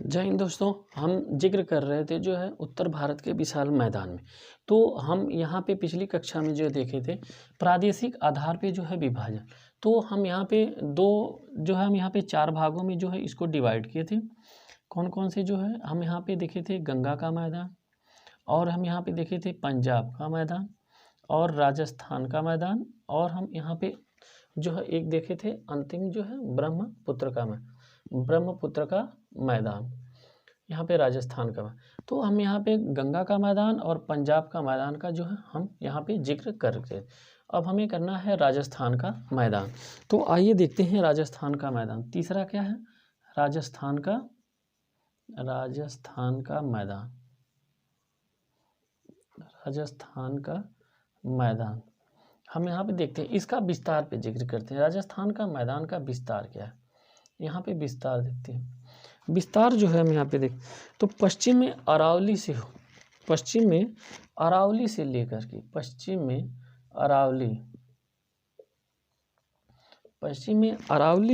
जय हिंद दोस्तों। हम जिक्र कर रहे थे जो है उत्तर भारत के विशाल मैदान में। तो हम यहाँ पे पिछली कक्षा में जो देखे थे प्रादेशिक आधार पे जो है विभाजन। तो हम यहाँ पे हम यहाँ पे 4 भागों में जो है इसको डिवाइड किए थे। कौन कौन से जो है हम यहाँ पे देखे थे गंगा का मैदान, और हम यहाँ पे देखे थे पंजाब का मैदान और राजस्थान का मैदान, और हम यहाँ पे जो है एक देखे थे अंतिम जो है ब्रह्मपुत्र का मैदान, यहाँ पे राजस्थान का। तो हम यहाँ पे गंगा का मैदान और पंजाब का मैदान का जो है हम यहाँ पे जिक्र करके अब हमें करना है राजस्थान का मैदान। तो आइए देखते हैं राजस्थान का मैदान। तीसरा क्या है? राजस्थान का मैदान। राजस्थान का मैदान हम यहाँ पे देखते हैं, इसका विस्तार पे जिक्र करते हैं। राजस्थान का मैदान का विस्तार क्या है, यहाँ पे विस्तार देखते हैं। विस्तार जो है हम यहाँ पे देख तो पश्चिम में अरावली से लेकर के पश्चिम में अरावली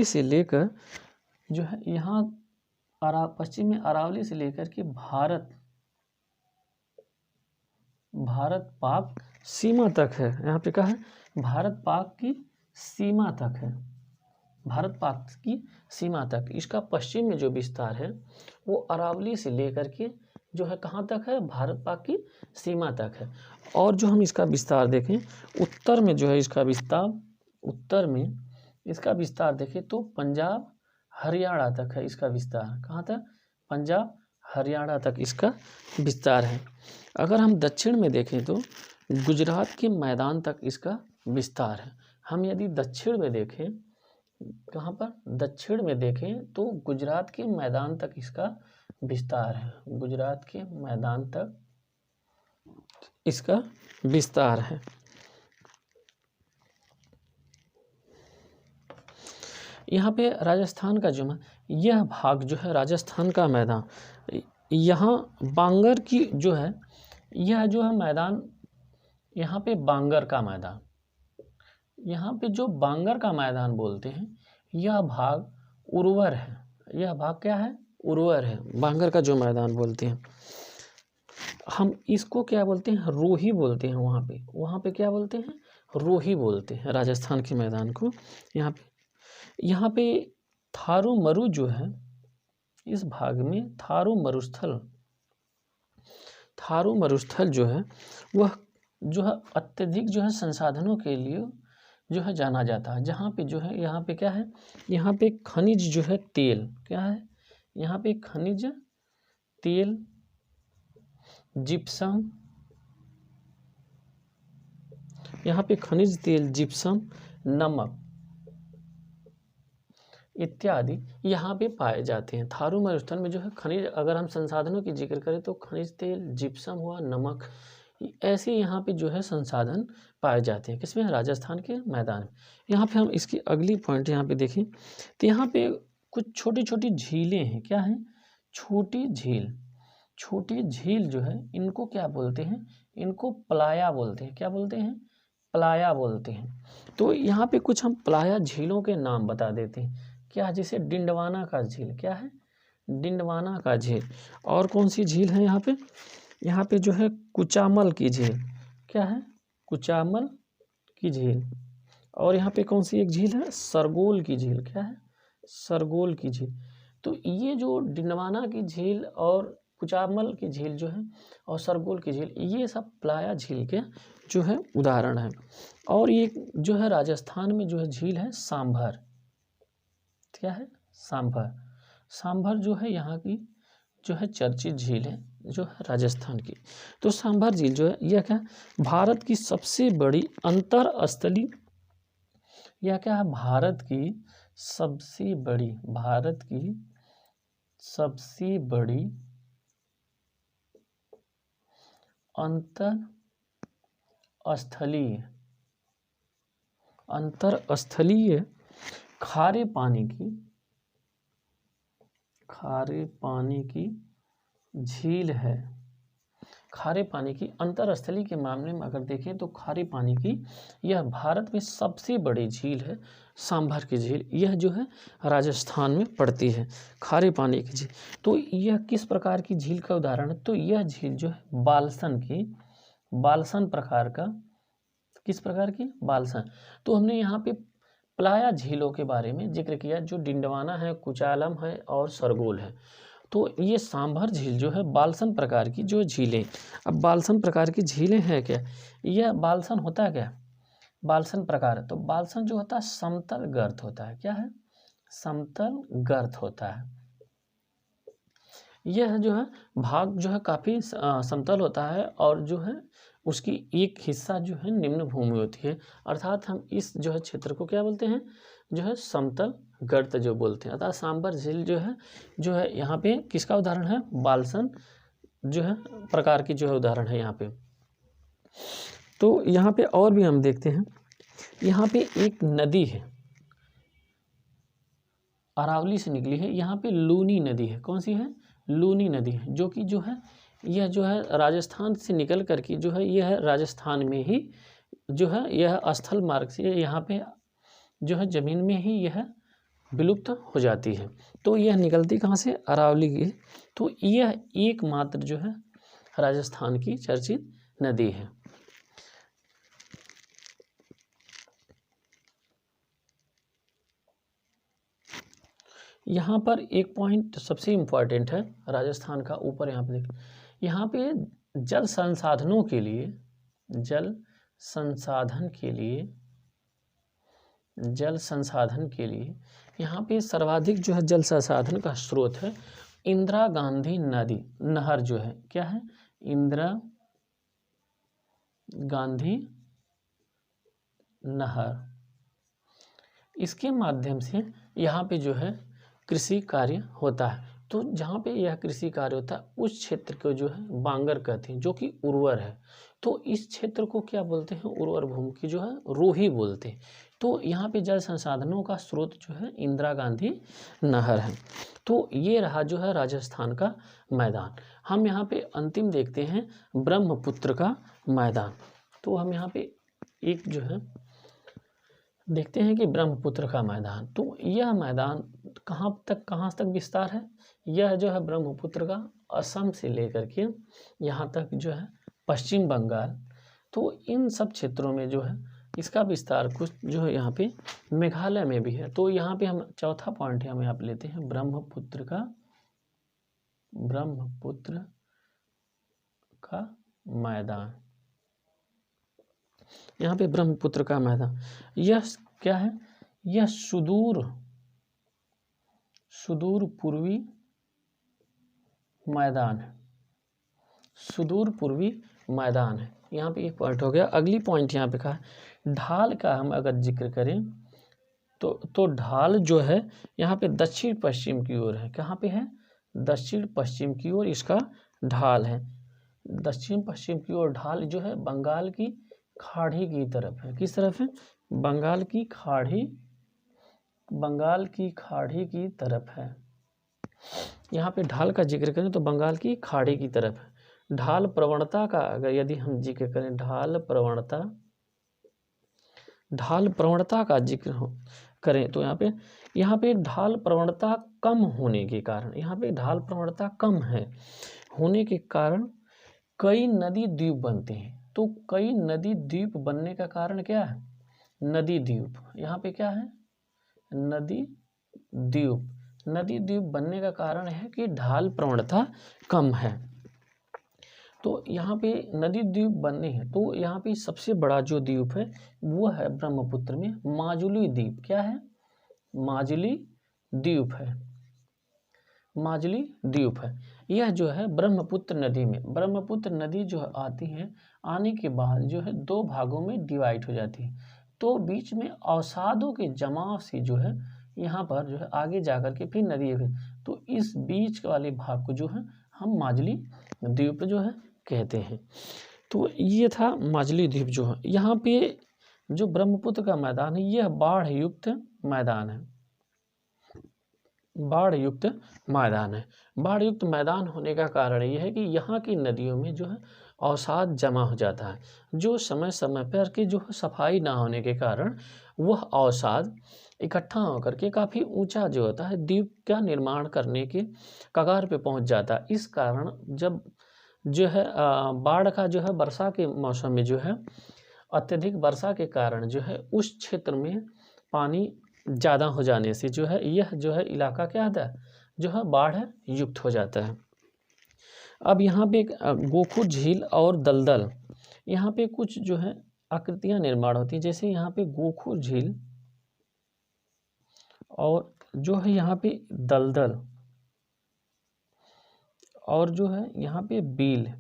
से लेकर जो है यहाँ पश्चिम में अरावली से लेकर के भारत पाक सीमा तक है। यहाँ पे क्या है? भारत पाक की सीमा तक है। भारत पाक की सीमा तक इसका पश्चिम में जो विस्तार है वो अरावली से लेकर के जो है कहाँ तक है? भारत पाक की सीमा तक है। और जो हम इसका विस्तार देखें उत्तर में जो है इसका विस्तार देखें तो पंजाब हरियाणा तक है इसका विस्तार। कहाँ तक? पंजाब हरियाणा तक इसका विस्तार है। अगर हम दक्षिण में देखें तो गुजरात के मैदान तक इसका विस्तार है। हम यदि दक्षिण में देखें, कहाँ पर? दक्षिण में देखें तो गुजरात के मैदान तक इसका विस्तार है। गुजरात के मैदान तक इसका विस्तार है। यहाँ पे राजस्थान का यह भाग जो है राजस्थान का मैदान, यहाँ बांगर की जो है यह जो है मैदान, यहाँ पे बांगर का मैदान, यहाँ पे जो बांगर का मैदान बोलते हैं यह भाग उर्वर है। यह भाग क्या है? उर्वर है। बांगर का जो मैदान बोलते हैं हम इसको क्या बोलते हैं? रोही बोलते हैं। वहाँ पे क्या बोलते हैं? रोही बोलते हैं राजस्थान के मैदान को। यहाँ पे थारू मरु जो है इस भाग में थारू मरुस्थल जो है वह जो है अत्यधिक जो है संसाधनों के लिए जो है जाना जाता है। जहाँ पे जो है यहाँ पे क्या है? यहाँ पे खनिज जो है तेल, क्या है? यहाँ पे खनिज तेल, जिप्सम, यहाँ पे खनिज तेल, जिप्सम, नमक इत्यादि यहाँ पे पाए जाते हैं। थारू मरुस्थल में जो है खनिज, अगर हम संसाधनों की जिक्र करें तो खनिज तेल, जिप्सम हुआ, नमक, ऐसे यहाँ पे जो है संसाधन पाए जाते हैं। किसमें? राजस्थान के मैदान में। यहाँ पे हम इसकी अगली पॉइंट यहाँ पे देखें तो यहाँ पे कुछ छोटी छोटी झीलें हैं। क्या है? छोटी झील जो है इनको क्या बोलते हैं? इनको प्लाया बोलते हैं। क्या बोलते हैं? प्लाया बोलते हैं। तो यहाँ पे कुछ हम प्लाया झीलों के नाम बता देते हैं। क्या? जैसे डिंडवाना का झील, क्या है? डिंडवाना का झील। और कौन सी झील है यहाँ पे? यहाँ पे जो है कुचामल की झील, क्या है? कुचामल की झील। और यहाँ पे कौन सी एक झील है? सरगोल की झील। क्या है? सरगोल की झील। तो ये जो डिंडवाना की झील और कुचामल की झील जो है और सरगोल की झील, ये सब प्लाया झील के जो है उदाहरण है। और ये जो है राजस्थान में जो है झील है सांभर। क्या है? सांभर जो है यहाँ की जो है चर्चित झील है जो है राजस्थान की। तो सांभर झील जो है यह क्या? भारत की सबसे बड़ी अंतरस्थलीय, यह क्या है? भारत की सबसे बड़ी अंतरस्थलीय खारे पानी की झील है। खारे पानी की अंतरस्थली के मामले में अगर देखें तो खारे पानी की यह भारत में सबसे बड़ी झील है सांभर की झील। यह जो है राजस्थान में पड़ती है खारे पानी की झील। तो यह किस प्रकार की झील का उदाहरण है? तो यह झील जो है बालसन प्रकार का, किस प्रकार की? बालसन। तो हमने यहाँ पे प्लाया झीलों के बारे में जिक्र किया, जो डिंडवाना है, कुचालम है और सरगोल है। तो ये सांभर झील जो है बालसन प्रकार की जो झीलें। अब बालसन प्रकार की झीलें हैं क्या? यह बालसन होता है क्या? बालसन प्रकार, तो बालसन जो होता है समतल गर्त होता है। क्या है? समतल गर्त होता है। यह जो है भाग जो है काफ़ी समतल होता है और जो है उसकी एक हिस्सा जो है निम्न भूमि होती है, अर्थात हम इस जो है क्षेत्र को क्या बोलते हैं? जो है समतल गर्त जो बोलते हैं। अर्थात सांभर झील जो है यहाँ पे किसका उदाहरण है? बालसन जो है प्रकार की जो है उदाहरण है यहाँ पे। तो यहाँ पे और भी हम देखते हैं, यहाँ पे एक नदी है अरावली से निकली है, यहाँ पे लूनी नदी है। कौन सी है? लूनी नदी है, जो कि जो है यह जो है राजस्थान से निकल करके जो है यह राजस्थान में ही जो है यह स्थल मार्ग से यहाँ पे जो है ज़मीन में ही यह विलुप्त हो जाती है। तो यह निकलती कहाँ से? अरावली की। तो यह एकमात्र जो है राजस्थान की चर्चित नदी है। यहाँ पर एक पॉइंट सबसे इम्पॉर्टेंट है राजस्थान का, ऊपर यहाँ पे देखें, यहाँ पे जल संसाधन के लिए यहाँ पे सर्वाधिक जो है जल संसाधन का स्रोत है इंदिरा गांधी नदी नहर जो है। क्या है? इंदिरा गांधी नहर। इसके माध्यम से यहाँ पे जो है कृषि कार्य होता है। तो जहाँ पे यह कृषि कार्य होता है उस क्षेत्र को जो है बांगर कहते हैं, जो कि उर्वर है। तो इस क्षेत्र को क्या बोलते हैं? उर्वर भूमि की जो है रोही बोलते हैं। तो यहाँ पे जल संसाधनों का स्रोत जो है इंदिरा गांधी नहर है। तो ये रहा जो है राजस्थान का मैदान। हम यहाँ पे अंतिम देखते हैं ब्रह्मपुत्र का मैदान। तो हम यहाँ पे एक जो है देखते हैं कि ब्रह्मपुत्र का मैदान, तो यह मैदान कहाँ तक विस्तार है? यह जो है ब्रह्मपुत्र का असम से लेकर के यहाँ तक जो है पश्चिम बंगाल, तो इन सब क्षेत्रों में जो है इसका विस्तार कुछ जो है यहाँ पे मेघालय में भी है। तो यहाँ पे हम चौथा पॉइंट हम यहाँ पे लेते हैं ब्रह्मपुत्र का मैदान। यहाँ पे ब्रह्मपुत्र का मैदान, यह क्या है? यह सुदूर पूर्वी मैदान है, सुदूर पूर्वी मैदान है। यहाँ पे एक पॉइंट हो गया। अगली पॉइंट यहाँ पे कहा है ढाल का हम अगर जिक्र करें तो ढाल जो है यहाँ पे दक्षिण पश्चिम की ओर है। कहाँ पे है? दक्षिण पश्चिम की ओर इसका ढाल है। दक्षिण पश्चिम की ओर ढाल जो है बंगाल की खाड़ी की तरफ है। किस तरफ है? बंगाल की खाड़ी की तरफ है। यहाँ पे ढाल का जिक्र करें तो बंगाल की खाड़ी की तरफ है। ढाल प्रवणता का अगर यदि हम जिक्र करें, ढाल प्रवणता का जिक्र करें तो यहाँ पे ढाल प्रवणता कम होने के कारण, यहाँ पे ढाल प्रवणता कम है होने के कारण कई नदी द्वीप बनते हैं। तो कई नदी द्वीप बनने का कारण क्या है? नदी द्वीप। यहाँ पे क्या है? नदी द्वीप बनने का कारण है कि ढाल प्रवणता कम है। तो यहाँ पे नदी द्वीप बनने हैं। तो यहाँ पे सबसे बड़ा जो द्वीप है वो है ब्रह्मपुत्र में माजुली द्वीप। क्या है? माजुली द्वीप है। यह जो है ब्रह्मपुत्र नदी जो आती है, आने के बाद जो है दो भागों में डिवाइड हो जाती है। तो बीच में अवसादों के जमाव से जो है यहाँ पर जो है आगे जाकर के फिर नदी है, तो इस बीच वाले भाग को जो है हम माजुली द्वीप जो है कहते हैं। तो ये था माजुली द्वीप जो है। यहाँ पे जो ब्रह्मपुत्र का मैदान है यह बाढ़ युक्त मैदान है। बाढ़ युक्त मैदान है। बाढ़ युक्त मैदान होने का कारण यह है कि यहाँ की नदियों में जो है अवसाद जमा हो जाता है, जो समय समय पर की जो सफाई ना होने के कारण वह अवसाद इकट्ठा होकर के काफ़ी ऊंचा जो होता है द्वीप का निर्माण करने के कगार पे पहुंच जाता है। इस कारण जब जो है बाढ़ का जो है वर्षा के मौसम में जो है अत्यधिक वर्षा के कारण जो है उस क्षेत्र में पानी ज़्यादा हो जाने से जो है यह जो है इलाका क्या होता है, जो है बाढ़ युक्त हो जाता है। अब यहाँ पे एक गोखू झील और दलदल, यहाँ पे कुछ जो है आकृतियाँ निर्माण होती हैं। जैसे यहाँ पे गोखू झील और जो है यहाँ पे दलदल और जो है यहाँ पे बील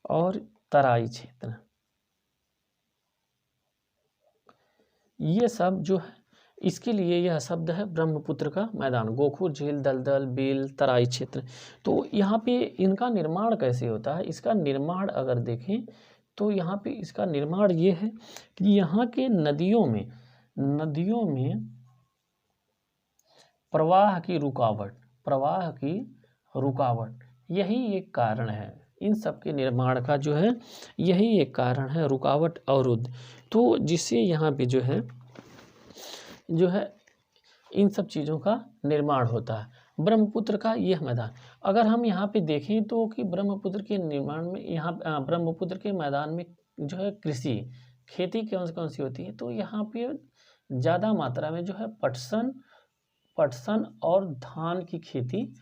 और तराई क्षेत्र, ये सब जो है इसके लिए यह शब्द है ब्रह्मपुत्र का मैदान। गोखू झील, दलदल, बील, तराई क्षेत्र। तो यहाँ पे इनका निर्माण कैसे होता है, इसका निर्माण अगर देखें तो यहाँ पे इसका निर्माण ये है कि यहाँ के नदियों में प्रवाह की रुकावट यही एक कारण है। इन सब के निर्माण का जो है यही एक कारण है, रुकावट, अवरुद्ध। तो जिससे यहाँ पे जो है इन सब चीज़ों का निर्माण होता है। ब्रह्मपुत्र का यह मैदान अगर हम यहाँ पे देखें तो कि ब्रह्मपुत्र के निर्माण में यहाँ ब्रह्मपुत्र के मैदान में जो है कृषि खेती कौन सी होती है, तो यहाँ पे ज़्यादा मात्रा में जो है पटसन और धान की खेती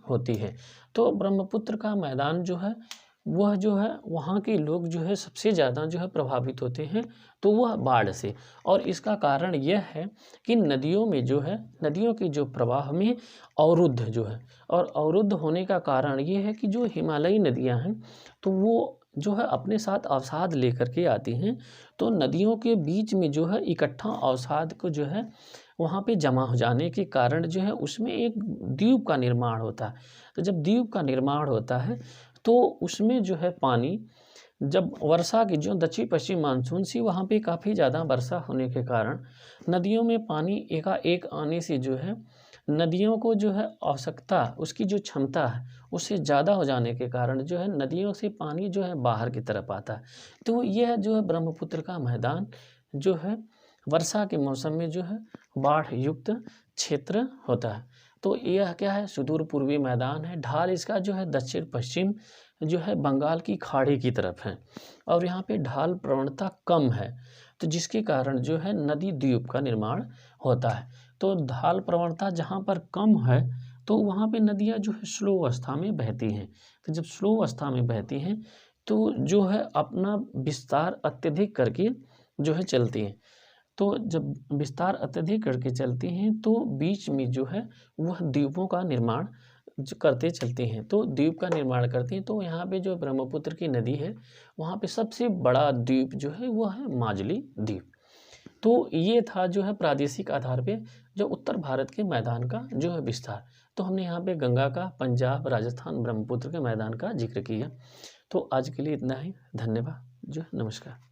होती है। तो ब्रह्मपुत्र का मैदान जो है वह जो है वहाँ के लोग जो है सबसे ज़्यादा जो है प्रभावित होते हैं, तो वह बाढ़ से। और इसका कारण यह है कि नदियों में जो है नदियों के जो प्रवाह में अवरुद्ध जो है, और अवरुद्ध होने का कारण ये है कि जो हिमालयी नदियाँ हैं तो वो जो है अपने साथ अवसाद लेकर के आती हैं। तो नदियों के बीच में जो है इकट्ठा अवसाद को जो है वहाँ पे जमा हो जाने के कारण जो है उसमें एक द्वीप का निर्माण होता है। तो जब द्वीप का निर्माण होता है तो उसमें जो है पानी जब वर्षा की जो दक्षिण पश्चिम मानसून सी वहाँ पे काफ़ी ज़्यादा वर्षा होने के कारण नदियों में पानी एकाएक आने से जो है नदियों को जो है आवश्यकता उसकी जो क्षमता है उससे ज़्यादा हो जाने के कारण जो है नदियों से पानी जो है बाहर की तरफ आता है। तो यह जो है ब्रह्मपुत्र का मैदान जो है वर्षा के मौसम में जो है बाढ़ युक्त क्षेत्र होता है। तो यह क्या है, सुदूर पूर्वी मैदान है। ढाल इसका जो है दक्षिण पश्चिम जो है बंगाल की खाड़ी की तरफ है, और यहाँ पे ढाल प्रवणता कम है, तो जिसके कारण जो है नदी द्वीप का निर्माण होता है। तो ढाल प्रवणता जहाँ पर कम है तो वहाँ पे नदियाँ जो है स्लो अवस्था में बहती हैं। तो जब स्लो अवस्था में बहती हैं तो जो है अपना विस्तार अत्यधिक करके जो है चलती हैं। तो जब विस्तार अत्यधिक करके चलती हैं तो बीच में जो है वह द्वीपों का निर्माण करते चलते हैं, तो द्वीप का निर्माण करती हैं। तो यहाँ पे जो ब्रह्मपुत्र की नदी है वहाँ पे सबसे बड़ा द्वीप जो है वह है माजुली द्वीप। तो ये था जो है प्रादेशिक आधार पे जो उत्तर भारत के मैदान का जो है विस्तार। तो हमने यहाँ पे गंगा का, पंजाब, राजस्थान, ब्रह्मपुत्र के मैदान का जिक्र किया। तो आज के लिए इतना ही। धन्यवाद। जो नमस्कार।